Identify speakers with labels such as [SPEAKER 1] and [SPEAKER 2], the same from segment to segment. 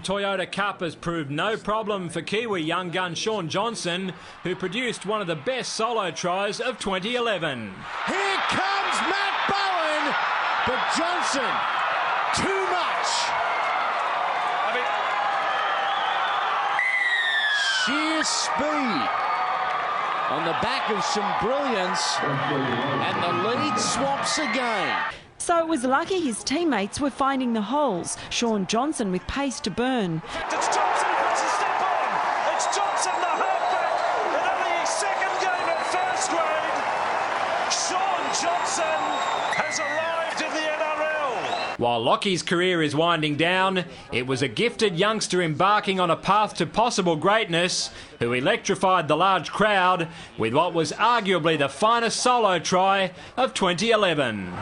[SPEAKER 1] Toyota Cup has proved no problem for Kiwi young gun Shaun Johnson, who produced one of the best solo tries of 2011.
[SPEAKER 2] Here comes Matt Bowen, but Johnson, too much. Sheer speed on the back of some brilliance, and the lead swaps again.
[SPEAKER 3] So it was lucky his teammates were finding the holes. Shaun Johnson with pace to burn.
[SPEAKER 4] It's Johnson who puts a step on. It's Johnson, the halfback, in only his second game at first grade. Shaun Johnson has arrived in the NRL.
[SPEAKER 1] While Lockie's career is winding down, it was a gifted youngster embarking on a path to possible greatness who electrified the large crowd with what was arguably the finest solo try of 2011.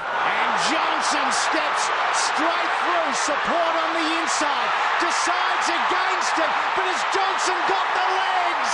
[SPEAKER 2] Johnson steps straight through, support on the inside, decides against it, but has Johnson got the legs?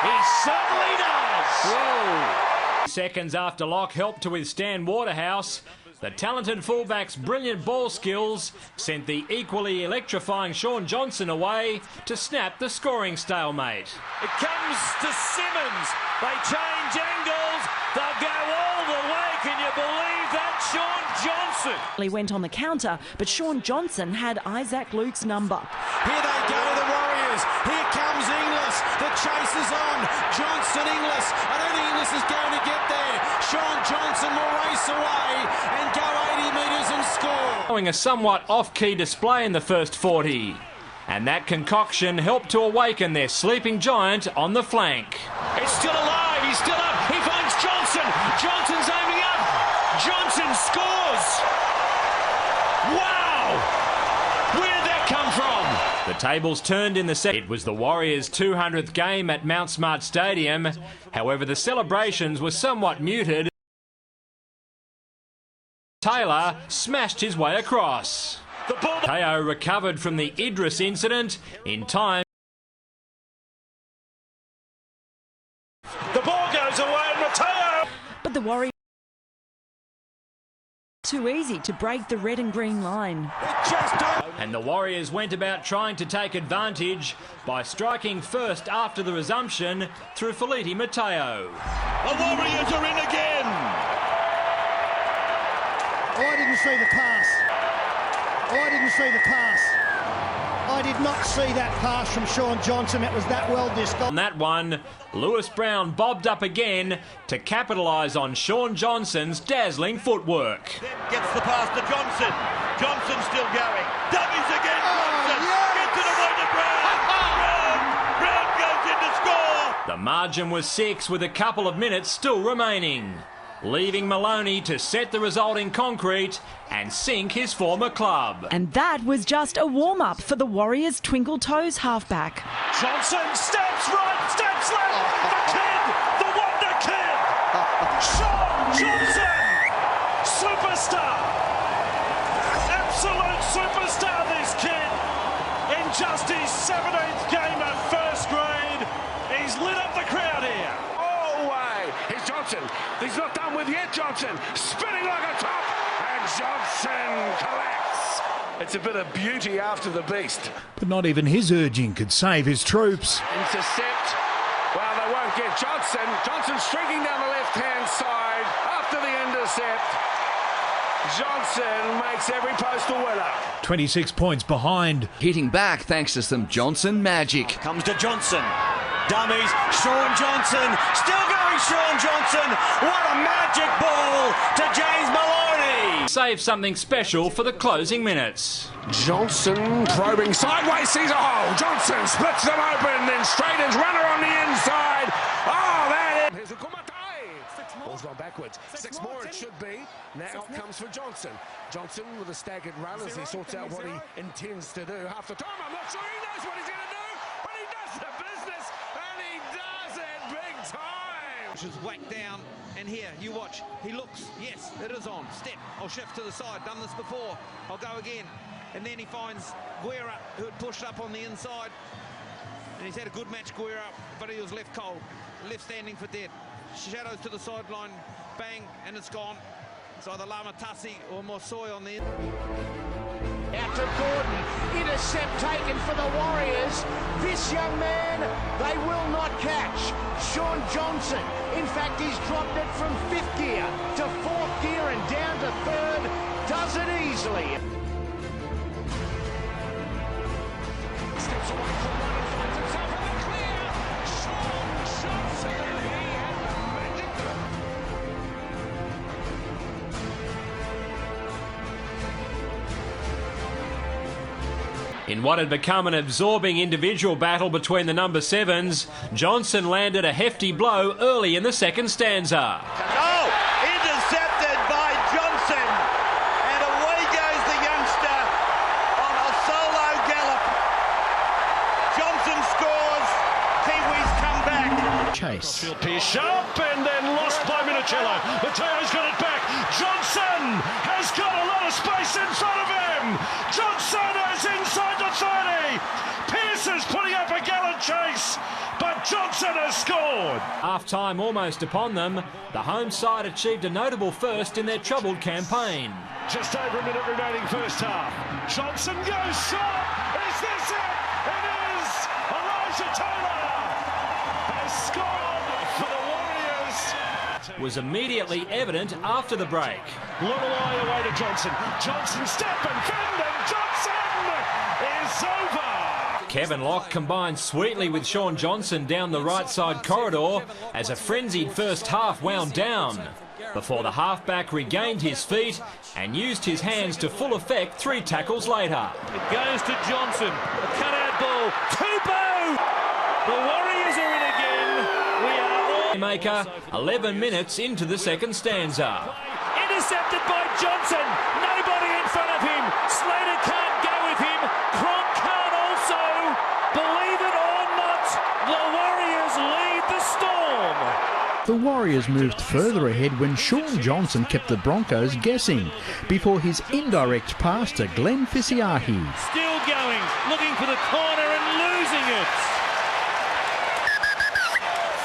[SPEAKER 2] He certainly does.
[SPEAKER 1] Whoa. Seconds after Lock helped to withstand Waterhouse, the talented fullback's brilliant ball skills sent the equally electrifying Shaun Johnson away to snap the scoring stalemate.
[SPEAKER 4] It comes to Simmons. They change angles. They'll go all the way. Can you believe that? Shaun Johnson.
[SPEAKER 3] He went on the counter, but Shaun Johnson had Isaac Luke's number.
[SPEAKER 2] Here they go, the Warriors. Here comes Inglis. The chase is on. Johnson, Inglis. I don't think Inglis is going to get there. Shaun Johnson will race away and go 80 metres and score.
[SPEAKER 1] Showing a somewhat off-key display in the first 40. And that concoction helped to awaken their sleeping giant on the flank.
[SPEAKER 4] It's still alive. He's still up. He finds Johnson. Johnson's aiming up. Johnson scores. Wow. Where did that come from?
[SPEAKER 1] The tables turned in the second. It was the Warriors' 200th game at Mount Smart Stadium. However, the celebrations were somewhat muted. Taylor smashed his way across. Teo recovered from the Idris incident in time.
[SPEAKER 4] The ball goes away and Mateo.
[SPEAKER 3] But the Warriors too easy to break the red and green line.
[SPEAKER 1] And the Warriors went about trying to take advantage by striking first after the resumption through Feleti Mateo.
[SPEAKER 4] The Warriors are in again.
[SPEAKER 5] I didn't see the pass. I didn't see the pass. I did not see that pass from Shaun Johnson. It was that well discussed.
[SPEAKER 1] On that one, Lewis Brown bobbed up again to capitalise on Shaun Johnson's dazzling footwork.
[SPEAKER 4] Gets the pass to Johnson. Johnson still going. Dummies again. Johnson gets it away to Brown. Brown goes in to score.
[SPEAKER 1] The margin was 6 with a couple of minutes still remaining, leaving Maloney to set the result in concrete and sink his former club.
[SPEAKER 3] And that was just a warm-up for the Warriors' Twinkle Toes halfback.
[SPEAKER 4] Johnson steps right, steps left. The kid, the wonder kid. Shaun Johnson, superstar. Absolute superstar, this kid. In just his 17th game at first grade, he's lit up the crowd here.
[SPEAKER 6] Oh, way. Here's Johnson. He's not done with yet, Johnson. Spinning like a top. And Johnson collects. It's a bit of beauty after the beast.
[SPEAKER 7] But not even his urging could save his troops.
[SPEAKER 6] Intercept. Well, they won't get Johnson. Johnson streaking down the left-hand side after the intercept. Johnson makes every postal winner.
[SPEAKER 7] 26 points behind.
[SPEAKER 8] Hitting back thanks to some Johnson magic.
[SPEAKER 4] Comes to Johnson. Dummies. Shaun Johnson. Still going Shaun Johnson. What a magic ball to James Maloney.
[SPEAKER 1] Save something special for the closing minutes.
[SPEAKER 6] Johnson probing sideways, sees a hole. Johnson splits them open, then straightens runner on the inside. Oh, that is. Here's a Kumate. Ball's gone backwards. Six more it should be. Now it comes for Johnson. Johnson with a staggered run as he sorts out what he intends to do. Half the time, I'm not sure he knows what he's going to do, but he does the business, and he does it big time.
[SPEAKER 9] Which is whacked down, and here, you watch, he looks, yes, it is on, step, I'll shift to the side, done this before, I'll go again, and then he finds Guerra, who had pushed up on the inside, and he's had a good match, Guerra, but he was left cold, left standing for dead, shadows to the sideline, bang, and it's gone. It's either Lamatasi or Mosoi on the end.
[SPEAKER 10] Out to Gordon. Intercept taken for the Warriors. This young man, they will not catch. Shaun Johnson. In fact, he's dropped it from 5th gear to 4th gear and down to 3rd. Does it easily. Steps away from one and finds himself in the clear. Shaun Johnson. He had the magic.
[SPEAKER 1] In what had become an absorbing individual battle between the number 7s, Johnson landed a hefty blow early in the second stanza.
[SPEAKER 11] Oh, intercepted by Johnson, and away goes the youngster on a solo gallop. Johnson scores, Kiwis come back.
[SPEAKER 7] Chase.
[SPEAKER 4] Field piece sharp and then lost by Minicello. Mateo's got it back. Johnson has got a lot of space in front of him. Johnson is inside the 30. Pearce is putting up a gallant chase, but Johnson has scored.
[SPEAKER 1] Half-time almost upon them, the home side achieved a notable first in their troubled campaign.
[SPEAKER 4] Just over a minute remaining first half. Johnson goes short. Is this it? It is. Elijah Taylor has scored for the Warriors.
[SPEAKER 1] Was immediately evident after the break.
[SPEAKER 4] Lorelei away to Johnson. Johnson step and fend, and Johnson is over.
[SPEAKER 1] Kevin Locke combined sweetly with Shaun Johnson down the right side corridor as a frenzied first half wound down, before the halfback regained his feet and used his hands to full effect 3 tackles later.
[SPEAKER 4] It goes to Johnson. A cutout ball. Tupo! The Warriors are in again. We are all...
[SPEAKER 1] Maker 11 minutes into the second stanza.
[SPEAKER 4] Intercepted by Johnson. Nobody in front of him. Slater can't go with him. Cronk can't also. Believe it or not, the Warriors lead the Storm.
[SPEAKER 7] The Warriors moved further ahead when Shaun Johnson kept the Broncos guessing before his indirect pass to Glenn Fisiahi.
[SPEAKER 4] Still going, looking for the corner and losing it.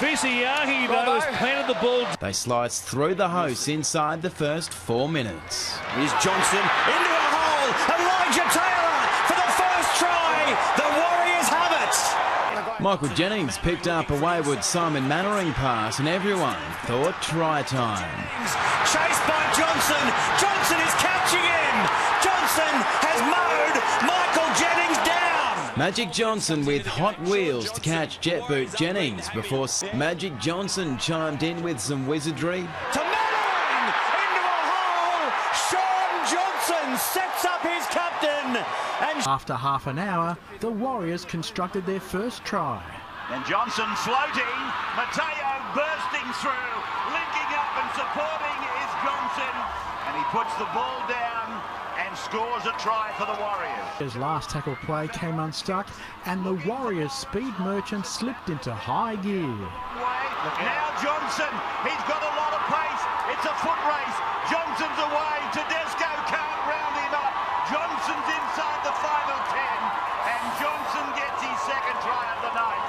[SPEAKER 4] Fisiahi, though, has planted the ball.
[SPEAKER 12] They sliced through the hosts inside the first 4 minutes.
[SPEAKER 2] Here's Johnson into a hole. Elijah Taylor for the first try. The Warriors have it.
[SPEAKER 12] Michael Jennings picked up a wayward Simon Mannering pass and everyone thought try time.
[SPEAKER 2] Chased by Johnson. Johnson is catching him. Johnson has mowed Michael Jennings down.
[SPEAKER 12] Magic Johnson with hot wheels to catch Jet Boot Jennings before Magic Johnson chimed in with some wizardry.
[SPEAKER 2] To Mannering into a hole. Shaun Johnson sets up his captain. And
[SPEAKER 7] After half an hour, the Warriors constructed their first try.
[SPEAKER 11] And Johnson floating, Mateo bursting through, linking up and supporting is Johnson, and he puts the ball down and scores a try for the Warriors.
[SPEAKER 7] His last tackle play came unstuck and the Warriors' speed merchant slipped into high gear.
[SPEAKER 11] Now Johnson, he's got a lot of pace, it's a foot race, Johnson's away, Tedesco can't round him up, Johnson's inside the final 10, and Johnson gets his second try of the night.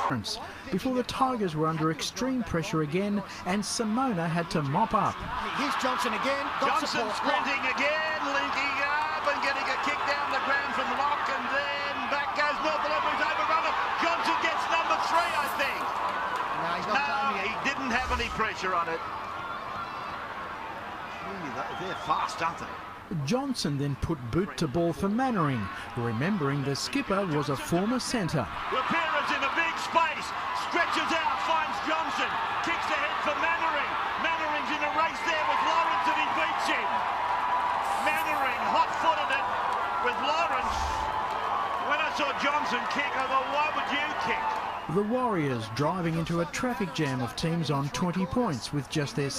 [SPEAKER 7] Before the Tigers were under extreme pressure again and Simona had to mop up.
[SPEAKER 5] Here's Johnson again. Got
[SPEAKER 11] Johnson
[SPEAKER 5] support.
[SPEAKER 11] sprinting again, linking up and getting a kick down the ground from Locke, and then back goes Northern Edwards, overrun it. Johnson gets number 3, I think.
[SPEAKER 5] No, he's not done yet.
[SPEAKER 11] He didn't have any pressure on it. They're fast, aren't they?
[SPEAKER 7] Johnson then put boot to ball for Mannering, remembering the skipper was a former centre.
[SPEAKER 11] Rapira's in a big space, stretches out, finds Johnson, kicks ahead for Mannering. Mannering's in a race there with Lawrence and he beats him. Mannering hot-footed it with Lawrence. When I saw Johnson kick, I thought, why would you kick?
[SPEAKER 7] The Warriors driving into a traffic jam of teams on 20 points with just their